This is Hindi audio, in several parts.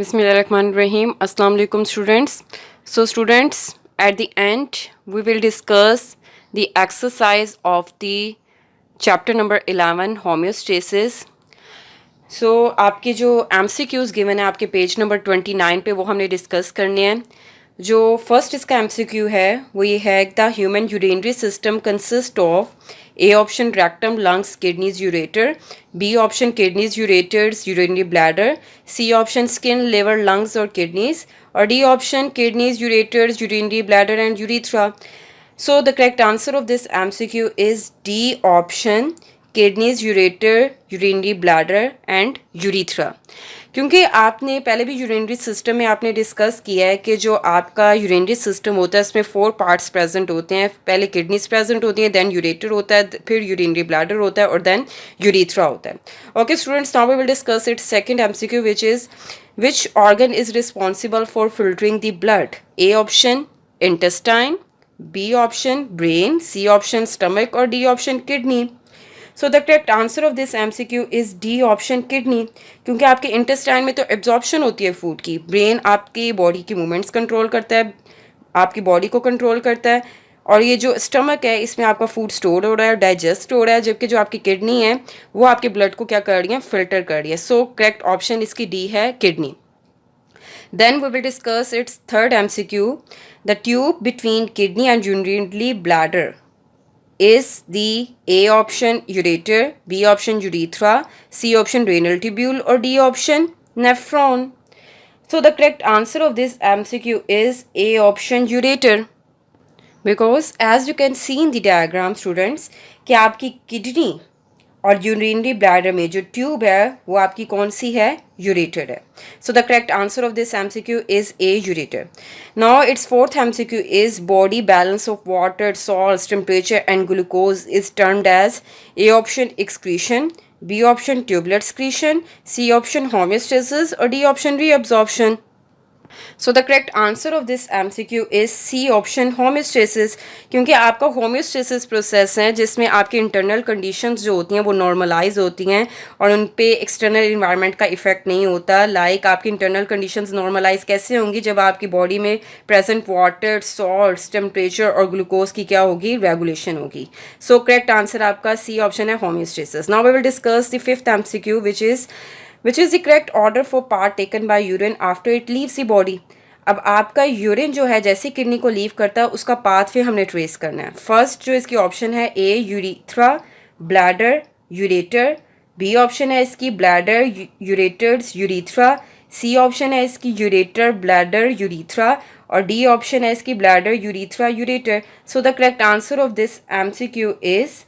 Bismillahirrahmanirrahim. Assalamu alaikum students. So students, at the end we will discuss the exercise of the chapter number 11 homeostasis. So आपके जो MCQs गिवन है आपके पेज नंबर 29 पे वो हमने डिस्कस करने हैं. जो फर्स्ट इसका MCQ है वो ये है the human urinary system consist of A option rectum lungs kidneys ureter, B option kidneys ureters urinary bladder, C option skin liver lungs और किडनीज, और D option kidneys ureters urinary bladder and urethra. So the correct answer of this MCQ is D option, kidneys, ureter, urinary bladder and urethra. क्योंकि आपने पहले भी यूरिनरी सिस्टम में आपने डिस्कस किया है कि जो आपका यूरिनरी सिस्टम होता है इसमें 4 पार्ट्स प्रेजेंट होते हैं. पहले किडनीज प्रेजेंट होती हैं, देन यूरेटर होता है, फिर यूरिनरी ब्लैडर होता है और देन यूरिथ्रा होता है. Okay students, now we will discuss it second MCQ which is which organ is responsible for filtering the blood? A option intestine, B option brain, C option stomach or D option kidney. So the correct answer of this MCQ is D option kidney. क्योंकि आपके इंटेस्टाइन में तो एब्जॉर्प्शन होती है फूड की, ब्रेन आपकी बॉडी की मूवमेंट्स कंट्रोल करता है, आपकी बॉडी को कंट्रोल करता है, और ये जो स्टमक है इसमें आपका फूड स्टोर हो रहा है, डाइजेस्ट हो रहा है, जबकि जो आपकी किडनी है वो आपके ब्लड को क्या कर रही है, फिल्टर कर रही है. सो करेक्ट ऑप्शन इसकी डी है kidney. Then we will discuss its third MCQ. The tube between kidney and urinary bladder is the A option ureter, B option urethra, C option renal tubule or D option nephron. So the correct answer of this MCQ is A option ureter. Because as you can see in the diagram students कि आपकी किडनी और यूरिनरी ब्लैडर में जो ट्यूब है वो आपकी कौन सी है, यूरेटर है. So the correct answer of this MCQ is a ureter. Now it's fourth MCQ is body balance of water, salts, temperature and glucose is termed as A option excretion, B option tubular excretion, C option homeostasis और D option reabsorption. So the correct answer of this MCQ is C option homeostasis. क्योंकि आपका होमियोस्टेसिस प्रोसेस है जिसमें आपकी इंटरनल कंडीशंस जो होती हैं वो नॉर्मलाइज होती हैं और उन पे एक्सटर्नल इन्वायरमेंट का इफेक्ट नहीं होता. लाइक आपकी इंटरनल कंडीशंस नॉर्मलाइज कैसे होंगी, जब आपकी बॉडी में प्रेजेंट वाटर, सॉल्ट्स, टेम्परेचर और ग्लूकोज की क्या होगी, रेगुलेशन होगी. सो करेक्ट आंसर आपका सी ऑप्शन है homeostasis. Now we will discuss the fifth MCQ which is the correct order for part taken by urine after it leaves the body. अब आपका यूरिन जो है जैसे किडनी को लीव करता है उसका पाथ वे हमने ट्रेस करना है. फर्स्ट जो इसकी ऑप्शन है A urethra, bladder, ureter, B option है इसकी bladder, ureters, urethra, C option है इसकी यूरेटर, ब्लैडर, यूरिथ्रा और डी ऑप्शन है इसकी bladder, urethra, ureter. So the correct answer of this MCQ is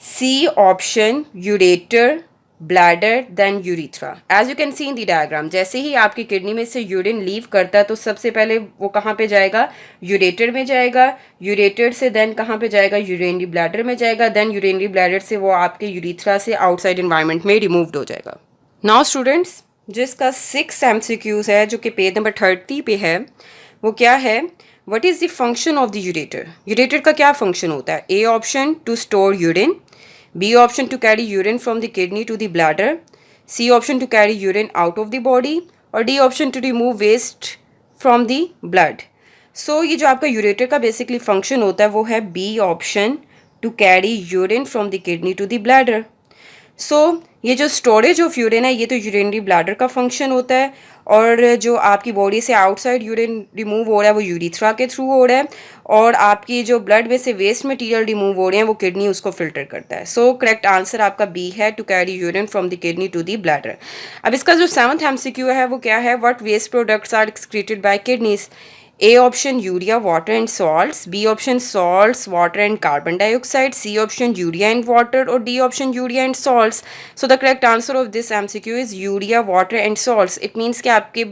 C option ureter, bladder then urethra. As you can see in the diagram, जैसे ही आपकी किडनी में से यूरिन लीव करता है तो सबसे पहले वो कहाँ पे जाएगा, यूरेटर में जाएगा, यूरेटर से देन कहाँ पे जाएगा, यूरिनरी ब्लैडर में जाएगा, देन यूरिनरी ब्लैडर से वो आपके यूरिथ्रा से आउटसाइड इन्वायरमेंट में रिमूव्ड हो जाएगा. नाउ स्टूडेंट्स, जिसका 6 MCQs है जो कि पेज नंबर 30 पे है वो क्या है, what is the function of the ureter. Ureter का क्या फंक्शन होता है. A option to store urine, B option to carry urine from the kidney to the bladder, C option to carry urine out of the body और D option to remove waste from the blood. So ये जो आपका यूरेटर का बेसिकली फंक्शन होता है वो है B option to carry urine from the kidney to the bladder. सो ये जो स्टोरेज ऑफ यूरिन है ये तो यूरिनरी ब्लैडर का फंक्शन होता है, और जो आपकी बॉडी से आउटसाइड यूरिन रिमूव हो रहा है वो यूरिथ्रा के थ्रू हो रहा है, और आपकी जो ब्लड में से वेस्ट मटेरियल रिमूव हो रहे हैं वो किडनी उसको फिल्टर करता है. सो करेक्ट आंसर आपका बी है, to carry urine from the kidney to the bladder. अब इसका जो 7th MCQ है वो क्या है, what waste products are excreted by kidneys. A option urea, water and salts, B option salts, water and carbon dioxide, C option urea and water or D option urea and salts. So the correct answer of this MCQ is urea, water and salts. It means कि आपके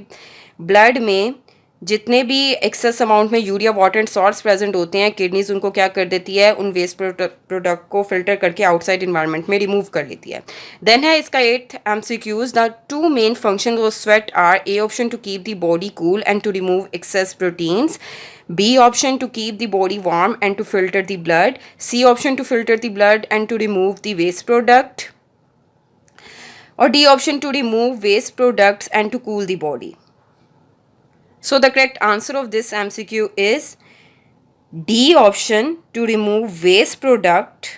ब्लड में जितने भी एक्सेस अमाउंट में urea, water and salts present होते हैं किडनीज उनको क्या कर देती है, उन वेस्ट प्रोडक्ट को फिल्टर करके आउटसाइड इन्वायरमेंट में रिमूव कर लेती है. देन है इसका 8th MCQs. The 2 main function of sweat are A option to keep the body cool and to remove excess proteins, B option to keep the body warm and to filter the blood, C option to filter the blood and to remove the waste product. और D option to remove waste products and to cool the body. So the correct answer of this MCQ is D option, to remove waste product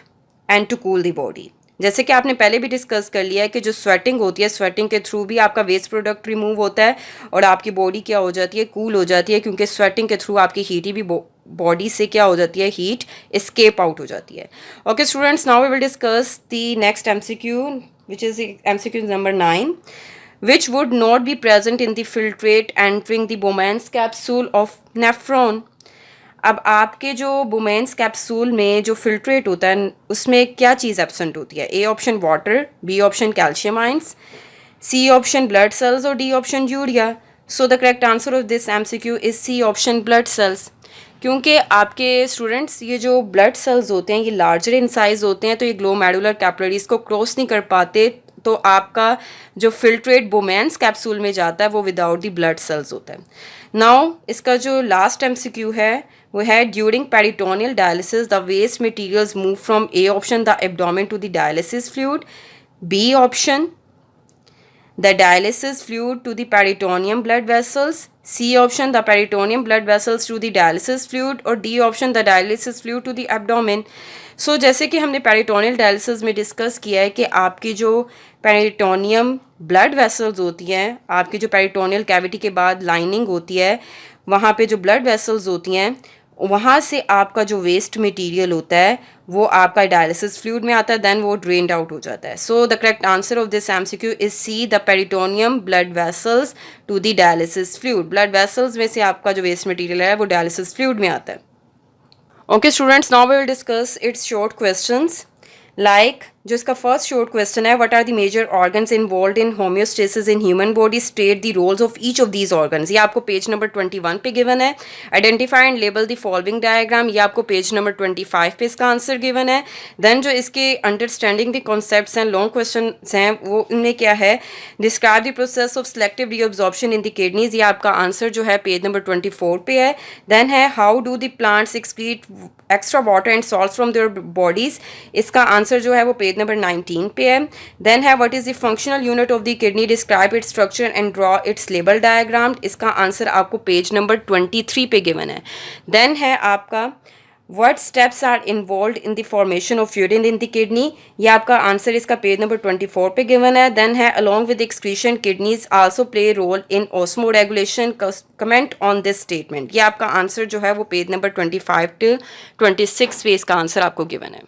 and to cool the body. जैसे कि आपने पहले भी डिस्कस कर लिया है कि जो स्वेटिंग होती है, स्वेटिंग के थ्रू भी आपका वेस्ट प्रोडक्ट रिमूव होता है और आपकी बॉडी क्या हो जाती है, कूल हो जाती है, क्योंकि स्वेटिंग के थ्रू आपकी हीट ही भी बॉडी से क्या हो जाती है, हीट एस्केप आउट हो जाती है. Okay students, now we will discuss the next MCQ, which is MCQ number 9. which would not be present in the filtrate entering the Bowman's capsule of nephron. अब आपके जो बोमेंस कैप्सूल में जो फिल्ट्रेट होता है उसमें क्या चीज़ एब्सेंट होती है? A option water, B option calcium ions, C option blood cells और D option urea. So the correct answer of this MCQ is C option blood cells. क्योंकि आपके स्टूडेंट्स ये जो ब्लड सेल्स होते हैं ये लार्जर इन साइज़ होते हैं, तो ये ग्लोमेरुलर कैपिलरीज को क्रॉस नहीं कर पाते, तो आपका जो फिल्ट्रेट बोमेंस कैप्सूल में जाता है वो विदाउट द ब्लड सेल्स होता है. नाउ इसका जो लास्ट MCQ है वो है during peritoneal dialysis the waste materials move from A option the abdomen to the dialysis fluid, B option the dialysis fluid to the peritoneum blood vessels, C option the peritoneum blood vessels to the dialysis fluid और D option the dialysis fluid to the abdomen. So जैसे कि हमने पेरिटोनियल डायलिसिस में डिस्कस किया है कि आपकी जो पेरिटोनियम ब्लड वेसल्स होती हैं, आपकी जो पेरिटोनियल कैविटी के बाद लाइनिंग होती है, वहाँ पे जो ब्लड वेसल्स होती हैं वहाँ से आपका जो वेस्ट मटेरियल होता है वो आपका डायलिसिस फ्लूइड में आता है, देन वो ड्रेन्ड आउट हो जाता है. So the correct answer of this MCQ is C the peritoneum blood vessels to the dialysis fluid. Blood vessels में से आपका जो वेस्ट मटेरियल है वो डायलिसिस फ्लूइड में आता है. Okay students, now we will discuss its short questions. Like जो इसका फर्स्ट शॉर्ट क्वेश्चन है, what are the major organs involved in homeostasis in human body, state the roles of each of these organs. ये आपको पेज नंबर 21 पे गिवन है. Identify and label the following diagram, ये आपको पेज नंबर 25 पे इसका आंसर गिवन है. देन जो इसके अंडरस्टैंडिंग द कॉन्सेप्ट्स हैं, लॉन्ग क्वेश्चन हैं, वो इनमें क्या है, describe the process of selective reabsorption in the kidneys, ये आपका आंसर जो है पेज नंबर 24 पे है. देन है how do the plants excrete extra water and salts from their bodies, इसका आंसर जो है वो पेज नंबर 19 पे है. देन है what is the functional unit of the kidney, describe its structure and draw its label diagram, इसका आंसर आपको पेज नंबर 23 पे गिवन है. देन है आपका what steps are involve in the formation of urine in the kidney, ये आपका आंसर इसका पेज नंबर 24 पे गिवन है. देन है along with excretion kidneys also play role in osmoregulation, comment on this statement, ये आपका आंसर जो है वो पेज नंबर 25 to 26 पे इसका आंसर आपको गिवन है.